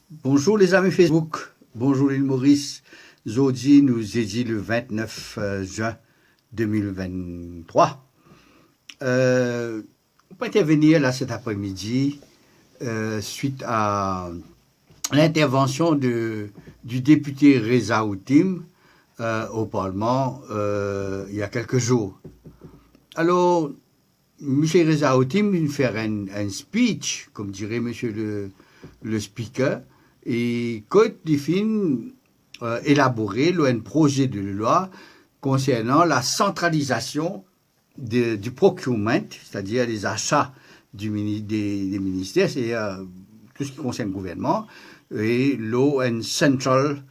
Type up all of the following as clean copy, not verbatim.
Bonjour les amis Facebook, bonjour l'île Maurice. Aujourd'hui, nous est dit le 29 juin 2023. On peut intervenir là cet après-midi suite à l'intervention du député Reza Outim au Parlement il y a quelques jours. Alors, M. Reza Outim vient faire un speech, comme dirait M. le speaker, et quand il finit élaborer un projet de loi concernant la centralisation du procurement, c'est-à-dire les achats des ministères, c'est tout ce qui concerne le gouvernement, et un central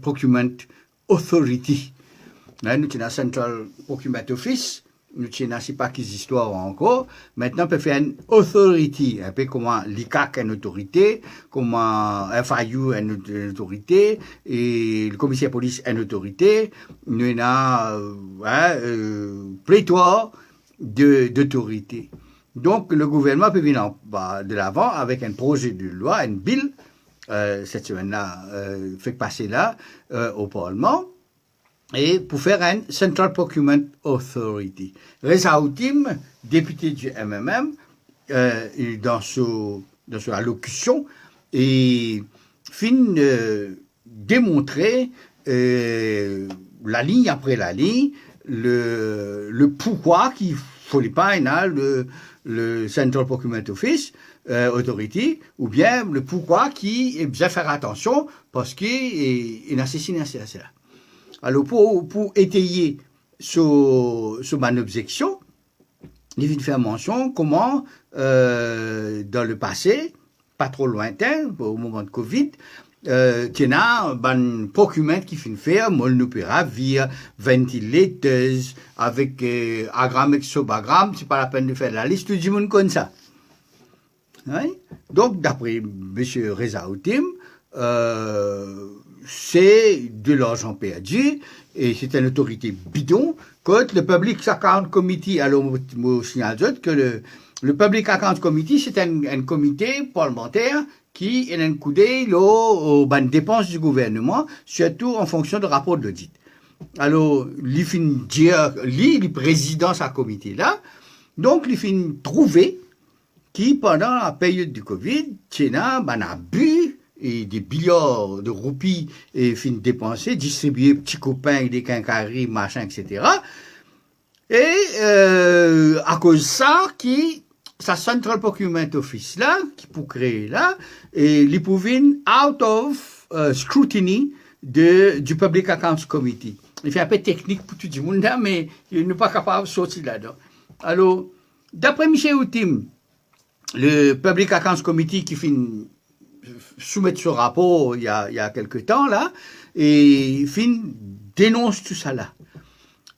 procurement authority. Là, nous avons un Central Procurement Office, nous ne sais pas quelles histoires encore. Maintenant, on peut faire une authority, un peu comment l'ICAC est une autorité, comment FIU est une autorité, et le commissaire de police est une autorité. Nous avons pléthore d'autorités. Donc, le gouvernement peut venir de l'avant avec un projet de loi, un bill, cette semaine-là, fait passer là au Parlement, et pour faire un Central Procurement Authority. Reza Outim, député du MMM, dans son allocution, et fin démontrer la ligne après la ligne, le pourquoi qu'il ne fallait pas le Central Procurement Office, Authority, ou bien le pourquoi qu'il est besoin faire attention parce qu'il a assassiné cela. Alors, pour étayer mon objection, il vient faire mention comment, dans le passé, pas trop lointain, au moment de Covid, qu'il y a un procurement qui fait faire molnupiravir, ventilateurs, avec agramme et sobagramme, c'est pas la peine de faire la liste, tout le monde comme ça. Hein? Donc, d'après M. Reza Outim, c'est de l'argent perdu et c'est une autorité bidon. Quand le Public Account Committee, alors je signale que le Public Account Committee, c'est un comité parlementaire qui est un coup d'œil aux dépenses du gouvernement, surtout en fonction de rapport d'audit. Alors, il est président de ce comité-là, donc il finit trouver qui, pendant la période du Covid, il y a un abus et des milliards de roupies et fin dépensés, distribués petits copains, des quincailleries, machin, etc. Et à cause de ça, sa Central Procurement Office là, qui pour créer là, et il pouvait out of scrutiny du Public Accounts Committee. Il fait un peu technique pour tout le monde là, mais il n'est pas capable de sortir là-dedans. Alors, d'après Michel Outim, le Public Accounts Committee qui finit soumettre ce rapport il y a quelque temps là, et fin dénonce tout ça là.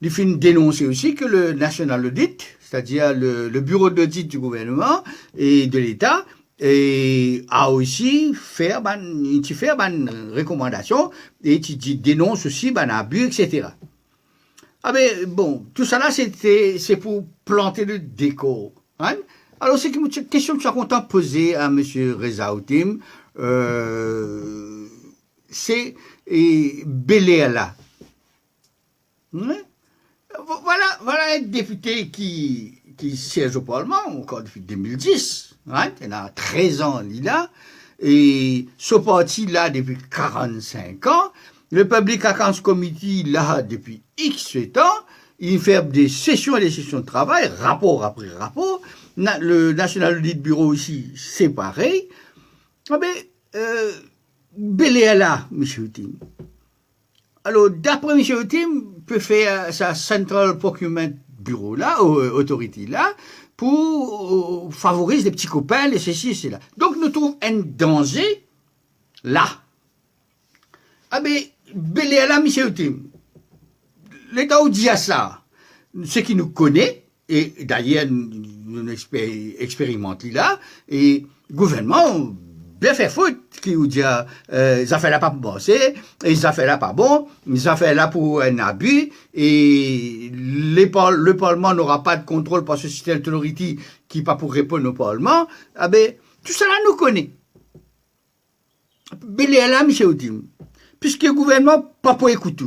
Il fin dénoncer aussi que le National Audit, c'est-à-dire le bureau d'audit du gouvernement et de l'État, a aussi fait recommandations et il dénonce aussi abus, etc. Ah ben bon, tout ça là c'est pour planter le décor. Hein? Alors, c'est une question que je suis content de poser à M. Reza Outim. C'est Beléala. Hein? Voilà un député qui siège au Parlement, encore depuis 2010. Hein? Il a 13 ans, là. Et ce parti-là, depuis 45 ans. Le Public Accounts Committee, là, depuis X ans. Il fait des sessions et des sessions de travail, rapport après rapport. Le National Audit Bureau ici, c'est pareil. Ah ben, Beléala, M. Outim. Alors, d'après M. Outim, peut faire sa Central Procurement Bureau là, Authority là, pour favoriser les petits copains, les ceci et cela. Donc, nous trouvons un danger là. Ah ben, Beléala, M. Outim. L'État où dit à ça, ce qui nous connaît, et d'ailleurs, nous expérimentons là, et le gouvernement, bien fait faute, qui nous dit, les affaires là pas pour bosser, et les affaires là pas bon, les affaires là pour un abus, et le Parlement n'aura pas de contrôle parce que c'est une autorité qui pas pour répondre au Parlement, ah ben, Tout cela nous connaît. Belé là, monsieur Outim. Puisque le gouvernement pas pour écouter.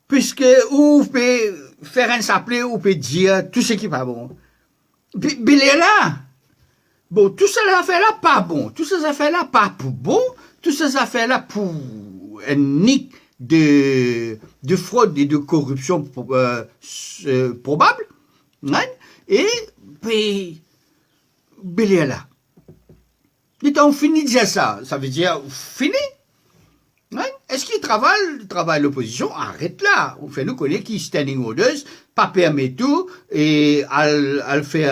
Puisque ou peut faire un s'appeler ou peut dire tout ce qui n'est pas bon. Belé là. Bon, tout ces affaires-là pas bon. Toutes ces affaires-là pas pour bon. Toutes ces affaires-là pour un nick de fraude et de corruption probable. Hein? Et puis, belé là. Et on finit de dire ça. Ça veut dire, fini. Hein? Est-ce qu'il travaille l'opposition? Arrête là. On fait nous connaître qui standing orders, pas permet tout, et elle fait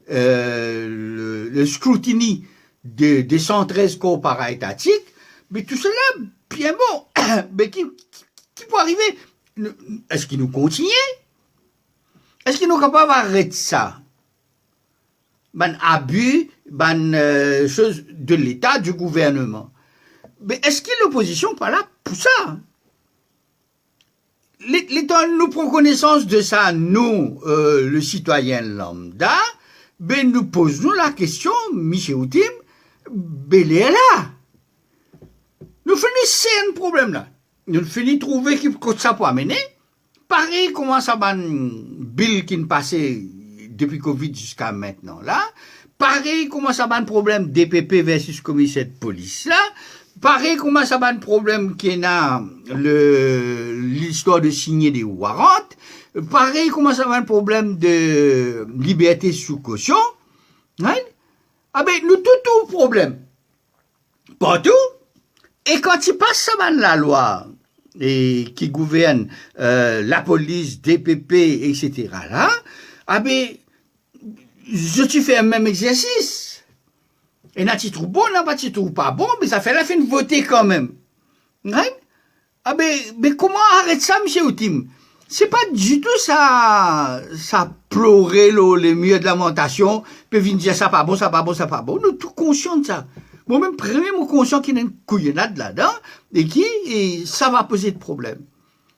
le scrutiny des 113 corps para-étatiques, mais tout cela, bien bon, mais qui peut arriver? Est-ce qu'il nous continue? Est-ce qu'il nous capable d'arrêter ça? Ben abus, chose de l'État, du gouvernement. Mais est-ce que l'opposition n'est pas là pour ça? L'État nous prend connaissance de ça, nous, le citoyen lambda, ben nous posons la question, Michel Outim, ben est là. Nous finissons un problème là. Nous finissons trouver que ça peut amener. Pareil, comment ça va bill qui ne passait depuis Covid jusqu'à maintenant là. Pareil, comment ça va un problème DPP versus commissaire de police là. Pareil, comment ça va un problème qui est a l'histoire de signer des warrants. Pareil, comment ça va un problème de liberté sous caution. Hein? Ah ben, nous tout problème. Partout. Et quand il passe ça va la loi et qui gouverne la police, DPP, etc. là, ah ben, je te fais un même exercice. Et n'a-t-il trouve bon, n'a-t-il trouve pas bon, mais ça fait la fin de voter quand même. Hein? Ah ben, comment arrête ça, monsieur Outim? C'est pas du tout ça pleurer les milieux de lamentation, puis venir dire ça pas bon, ça pas bon, ça pas bon. Nous tous conscients de ça. Moi-même, premier, moi conscient qu'il y a une couillonnade là-dedans, et ça va poser de problème.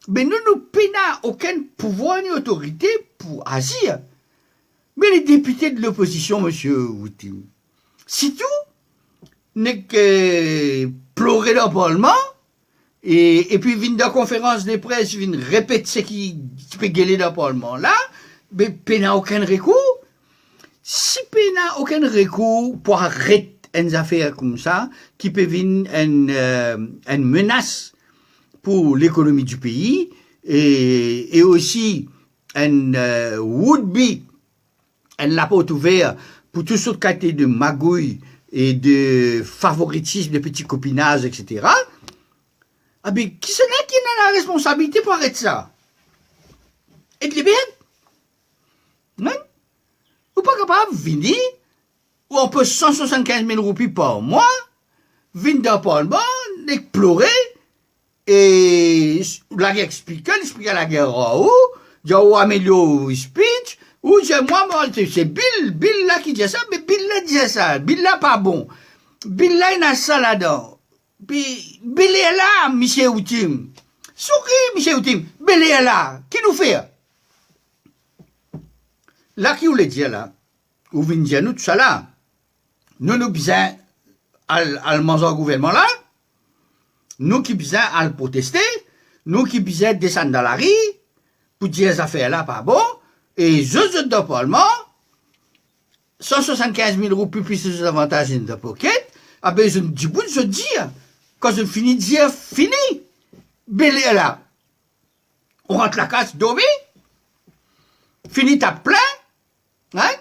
Mais nous pénons aucun pouvoir ni autorité pour agir. Mais les députés de l'opposition, monsieur Outim, si tout n'est que pleurer dans le Parlement, et puis venir dans la conférence de presse, venir répéter ce qui peut gueuler dans le Parlement là, mais il n'a aucun recours. Si il n'a aucun recours pour arrêter une affaire comme ça, qui peut venir une menace pour l'économie du pays, et aussi une would-be, la porte ouverte pour toutes sortes de magouilles et de favoritisme, de petits copinages, etc. Ah ben, qui c'est là qui a la responsabilité pour arrêter ça? Et les bêtes? Non? Ou pas capable de venir, ou on peut 175 000 roupies par mois, venir dans le Parlement, explorer, et la guerre expliquer la guerre où, dire ou améliorer le speech, ou dire moi, c'est Bill là qui dit ça, mais Bill là dit ça, Bill là pas bon. Bill là il a ça là-dedans. Puis, Bill est là, Michel Outim. Souris, Michel Outim. Bill est là. Qui nous fait? Là, qui vous le dit là? Ou vient dire nous tout ça là? Nous besoin à manger au gouvernement là? Nous qui besoin à le protester? Nous qui besoin de descendre dans la rue? Pour dire ces affaires là pas bon? Et je suis dans le Parlement, 175 000 roupies plus les avantages in the pocket, ah ben je dis, quand je finis de dire, fini, belé là, on rentre la casse dormir, fini ta plein, hein?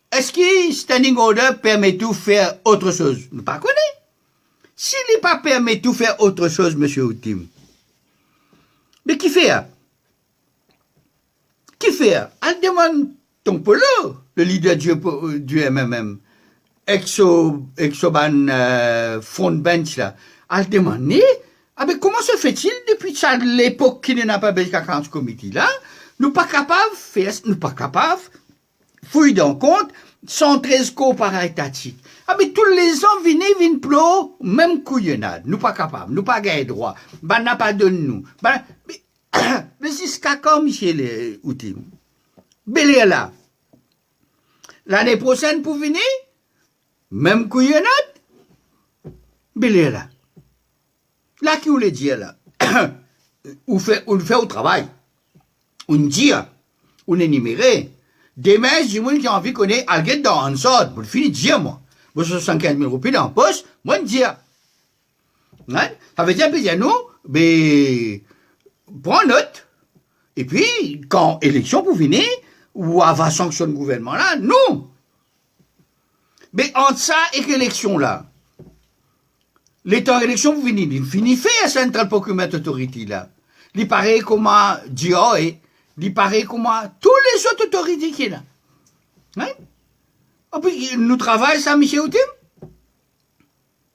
Est-ce que standing order permet tout faire autre chose? Ne pas connaître. S'il n'est pas permet tout faire autre chose, monsieur Outim, mais qui fait? Qui fait? Elle demande ton polo, le leader du MMM, ex-ban front-bench là. Elle demande, ah ben comment se fait-il depuis l'époque qu'il n'a pas besoin de comité là, nous pas capables faire, nous pas capables, fouiller dans compte, 113 corps para-étatiques. Ah ben tous les ans, viennent pleurer, même couillonnade, nous pas capables, nous pas gagner droit, ben n'a pas donné nous. Ben, mais c'est ce qu'a comme Michel Outim. Belé là. L'année prochaine pour venir, même couillonnade, belé là. Là, qui vous le dit, là? On fait au travail. On dit, on est numéré. Demain, j'ai monde qui a envie qu'on ait alguien dans un sort. Pour le finir, dire, moi. Moi, 75 000 roupies dans la poche, moi, je dis. Hein? Ça veut dire, bien, nous, ben, prends note. Et puis, quand élection pour venir, ou avant sanction de gouvernement là, non. Mais entre ça et l'élection là, l'état d'élection pour venir, il finit fait à Central Procurement Authority là. Il paraît comment DOA, il paraît comment toutes les autres autorités qui sont là. Hein? Et puis, nous travaillons ça, Michel Outim.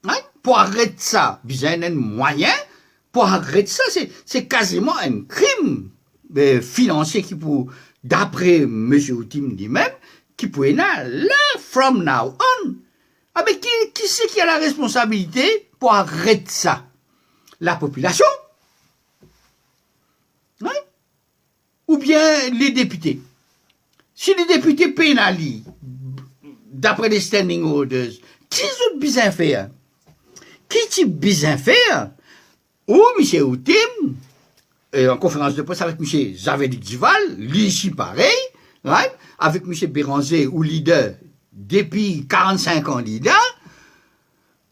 Hein? Pour arrêter ça, besoin d'un moyen. Pour arrêter ça, c'est quasiment un crime financier qui peut, d'après M. Outim lui-même, qui peut être là, from now on. Ah, mais qui c'est qui a la responsabilité pour arrêter ça? La population? Hein? Ou bien les députés? Si les députés pénalisent, d'après les standing orders, qui ont besoin de faire? Qui type besoin de faire? Ou M. Outim, en conférence de presse avec M. Zavedik Dival, lui ici pareil, right? Avec M. Béranger, ou leader, depuis 45 ans leader,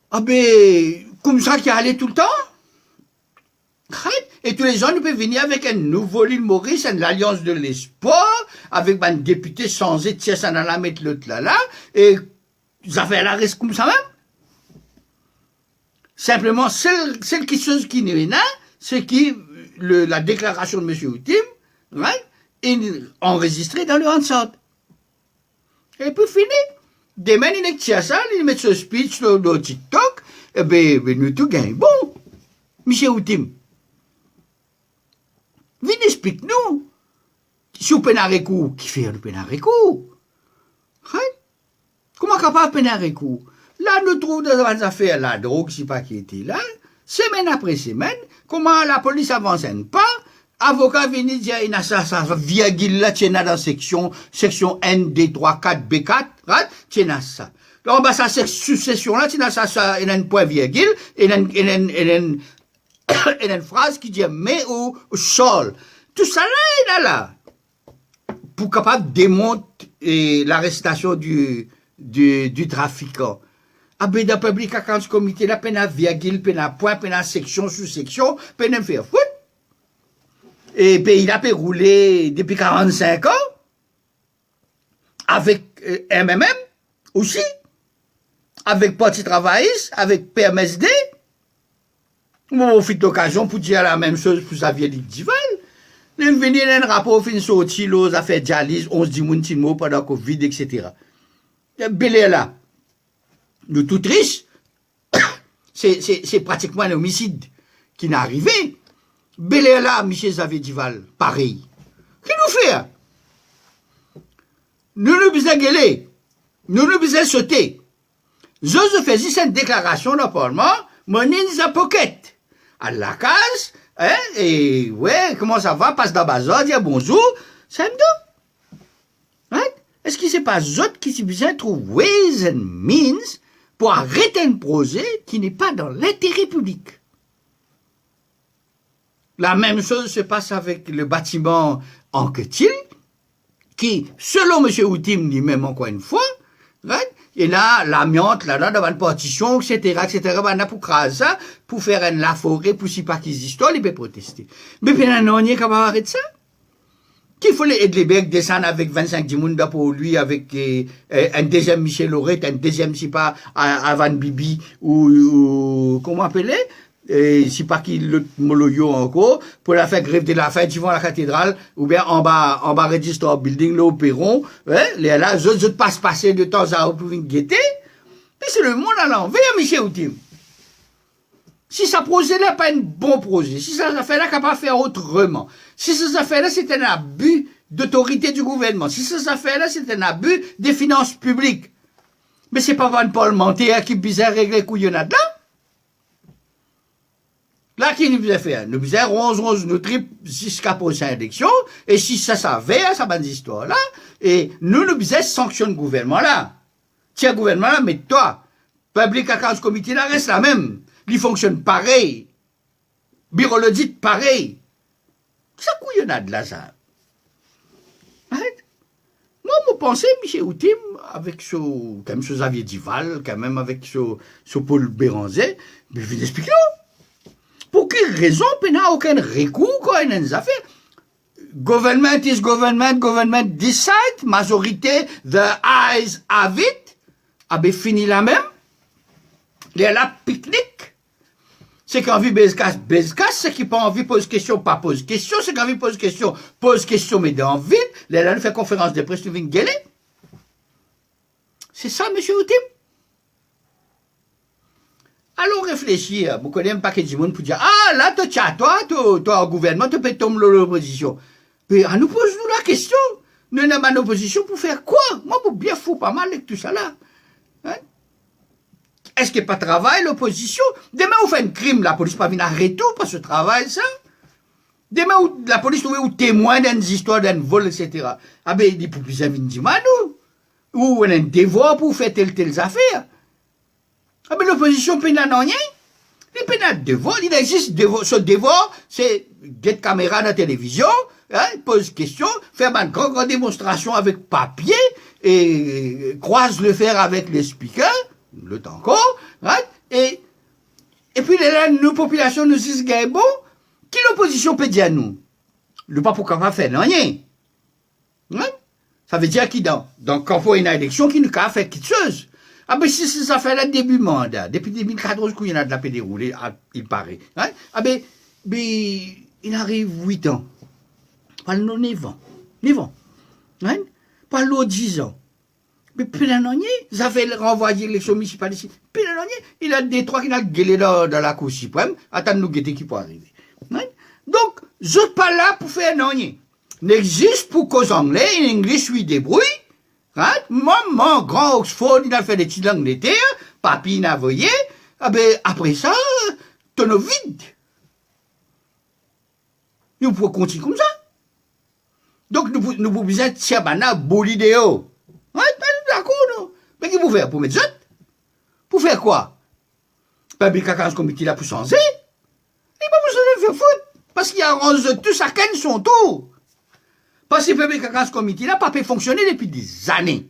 ah ben, comme ça qui allait tout le temps, right? Et tous les gens, nous peuvent venir avec un nouveau l'île Maurice, l'Alliance de l'Espoir, avec un député sans étier, ça n'en la mettre l'autre là, et ça fait la reste comme ça même. Simplement, celle qui n'est là, c'est qui, la déclaration de M. Outim, right, est enregistrée dans le Hansard. Et puis fini. Demain, il est à ça, il met ce speech dans TikTok, et ben, nous tout gagnons. Bon, M. Outim, viens explique-nous. Si vous prenez un recours, qui fait le peine un recours? Right? Comment capable de peine un recours? Là, nous trouvons dans les affaires la drogue, je ne sais pas qui était là, semaine après semaine, comment la police avance pas, avocat vient dire, il y a ça, virgule là, tiens dans section N, D, 3, 4, B4, right? Tiens ça. En bas, ça, succession là, tiens ça, il y a un point virgule, il y a une phrase qui dit, mais au sol. Tout ça là, il est là. Pour capable de démontrer l'arrestation du trafiquant. Ah ben, dans le Public Accounts Committee, là, peine à virgule, peine à point, peine à section, sous-section, peine à faire foot. Et ben, il a pu rouler depuis 45 ans, avec MMM, aussi, avec Parti Travailliste, avec PMSD. On fait l'occasion pour dire la même chose pour Xavier Dival. Il venait un rapport, fin sorti, l'os a fait dialyse, 11 10 mots pendant Covid, etc. Belé là. Nous tout tristes. C'est pratiquement un homicide qui n'est arrivé. Belé là, M. Xavier Dival, pareil. Qu'est-ce nous fait? Nous nous besoin gueuler. Nous nous besoin sauter. Je faisais une déclaration dans le Parlement, money in the pocket. À la case, hein, et ouais, comment ça va, passe dans le bazar, dire bonjour, ça me donne. Right? Est-ce que c'est pas autres qui sont besoin de trouver ways and means pour arrêter un projet qui n'est pas dans l'intérêt public? La même chose se passe avec le bâtiment en Quetil, qui, selon M. Outim lui-même encore une fois, right, il y a l'amiante là-dedans dans une partition, etc., on a pour craser ça, pour faire la forêt, pour si pas qu'ils existent, ils peuvent protester. Mais bien, on est capable d'arrêter ça. Qu'il faut les Edleberg descendre avec 25 Dimunda pour lui, avec un deuxième Michel Lorette, un deuxième, si pas, Avan Bibi, ou comment appeler, si pas qui le Moloyo encore, pour la faire grève de la fête, ils vont à la cathédrale, ou bien en bas Register Building, là, au perron, là, les autres passent passer de temps à autre pour venir guetter. Mais c'est le monde à l'envers, Michel Outim. Si ça projet-là pas un bon projet, si ça affaire-là capable de faire autrement, si ça affaire-là c'est un abus d'autorité du gouvernement, si ça affaire-là c'est un abus des finances publiques, mais c'est pas un parlementaire qui bizarre régler couillonnade là. Là, qui nous a fait? Nous bizarre 11 nous trip jusqu'à prochaine élection, et si ça s'avère, ça va histoire là, et nous bizarre sanctionne le gouvernement là. tiens, gouvernement là, mais toi, Public Accounts Committee là, reste la même. Il fonctionne pareil. Bureau l'audit pareil. Ça couillonnade là, ça. Arrête. Moi, je pensais, M. Outim, avec quand même ce Xavier Dival, quand même avec ce Paul Béranger, mais je vais l'expliquer. Pour quelle raison, il n'y a aucun recours quand il y a des affaires. Government is government, government decide, majorité, the eyes have it. Ah ben, fini la même. Il y a la pique-nique. C'est qui a envie Bezkas, c'est qui pas envie pose question, pas pose question, c'est qui a envie pose question, mais dans vide, là, nous fait conférence de presse, nous venons gueuler. C'est ça, monsieur Outim? Allons réfléchir, vous connaissez un paquet de monde pour dire, ah, là, toi, au gouvernement, tu peux tomber l'opposition. Mais, nous pose-nous la question. Nous sommes en opposition pour faire quoi? Moi, pour bien fou pas mal avec tout ça là. Hein? Est-ce qu'il n'y a pas de travail, l'opposition? Demain, on fait un crime, la police pas venir arrêter tout pour ce travail, ça? Demain, la police trouve ou témoin d'une histoire, d'un vol, etc. Ah ben, il dit, pour plus venir dire, nous. Ou on a un devoir pour faire telles affaires. Ah ben, l'opposition peut n'en rien. Il peut n'en devoir, il existe ce devoir, c'est get caméra dans la télévision, hein, pose question, faire une grande démonstration avec papier, et croise le fer avec les speakers, le temps encore, hein, et puis là, nous, population, nous disons, bon, qui l'opposition peut dire à nous? Le pas pour qu'on va faire, non, rien. Hein? Ça veut dire qui donc, quand il faut une élection, qui nous a fait quelque chose. Ah ben, si ça fait là début mandat, depuis 2014, qu'il y en a de la paix déroulée, il paraît. Hein? Ah ben, il arrive 8 ans. Pas le 9 ans. 9 ans. Hein? Pas le 10 ans. Mais puis l'année, ils avaient renvoyé l'élection municipale ici. Puis l'année, il a des trois qui ont gueulé dans la Cour suprême, attendent nous guetter qui peut arriver. Hein? Donc, je suis pas là pour faire rien. N'existe pour qu'aux Anglais, en anglais, je débrouille. Hein? Maman, grand Oxford, il a fait des petites langues d'été, papy, il a voyé. Ah ben, après ça, tonneau vide. Nous pouvons continuer comme ça. Donc, nous pouvons besoin de tiens, beau l'idéo. Hein? D'accord, non? Mais qu'est-ce que vous faites? Pour mettre ça? Pour faire quoi? Public Accounts Committee là pour changer? Il n'y a pas besoin de faire foutre. Parce qu'il y a tout chacun son tour. Parce que le Public Accounts Committee là n'a pas fonctionné depuis des années.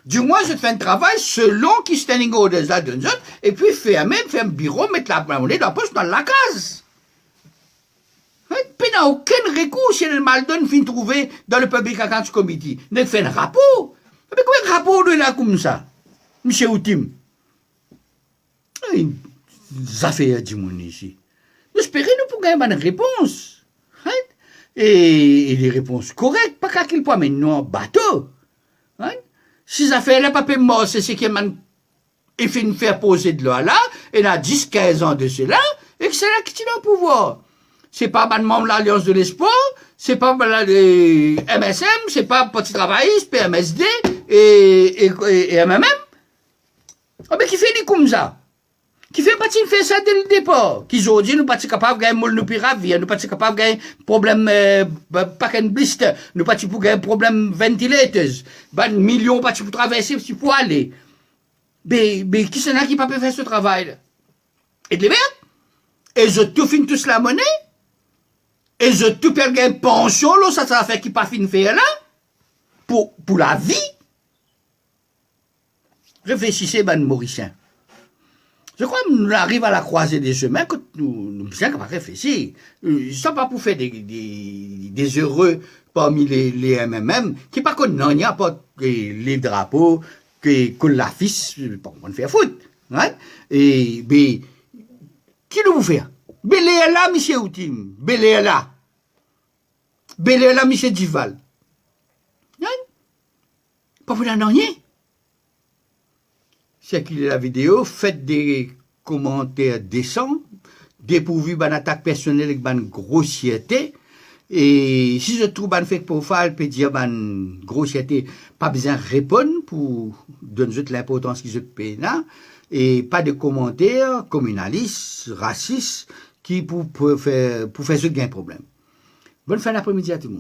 Du moins, je fais un travail selon qui standing orders là d'un autre, et puis faire un bureau, mettre la monnaie dans la poche dans la case. Puis il n'y a aucun recours si le Maldon fin trouvé dans le Public Accounts Committee. Il fait un rapport. Mais quoi un rapport de là comme ça? Monsieur Outim. Des affaires du monde ici. Nous espérons nous pour gagner une réponse. Hein? Et des réponses correctes, pas qu'à qu'il point maintenant en bateau. Hein? Si ces affaires-là, pas mort, c'est ce qui est fait faire poser de l'eau là, et il y a 10-15 ans de cela, et que c'est là qui tient le pouvoir. C'est pas membre de l'Alliance de l'Espoir, c'est pas MSM, c'est pas Petit Travailliste, PMSD et MMM. Ah ben qui fait des comme ça? Qui fait partie faire ça dès le départ? Qui aujourd'hui nous pas capables de gagner moule nous piravir, nous pas capables de gagner problème pack and blister, nous pas pour gagner problème ventilators, ben millions pas pour traverser, pour aller. Mais qui c'est là qui pas peut faire ce travail là? Et de les verts? Et je tout fin tous la monnaie? Et je tout perds une pension, là, ça va faire qui pas fin faire là? Pour la vie? Réfléchissez, ben, Mauricien. Je crois que nous arrivons à la croisée des chemins que nous sommes capables de réfléchir. Ça pas pour faire des heureux parmi les MMM, qui pas qu'on n'y a pas les drapeaux, que l'affiche, bon, on fait foutre. Hein? Et, mais, qui nous vous fait? Belé là, monsieur Outim. Belé là, monsieur Dival. Hein? Pas vous n'en rien. C'est qu'il est la vidéo, faites des commentaires décents, dépourvus d'une attaque personnelle avec une grossièreté. Et si je trouve un fait profile, peut dire une grossièreté, pas besoin de répondre pour donner l'importance qu'ils ont payé là. Et pas de commentaires communalistes, racistes, qui pour faire ce gain problème. Bonne fin d'après-midi à tout le monde.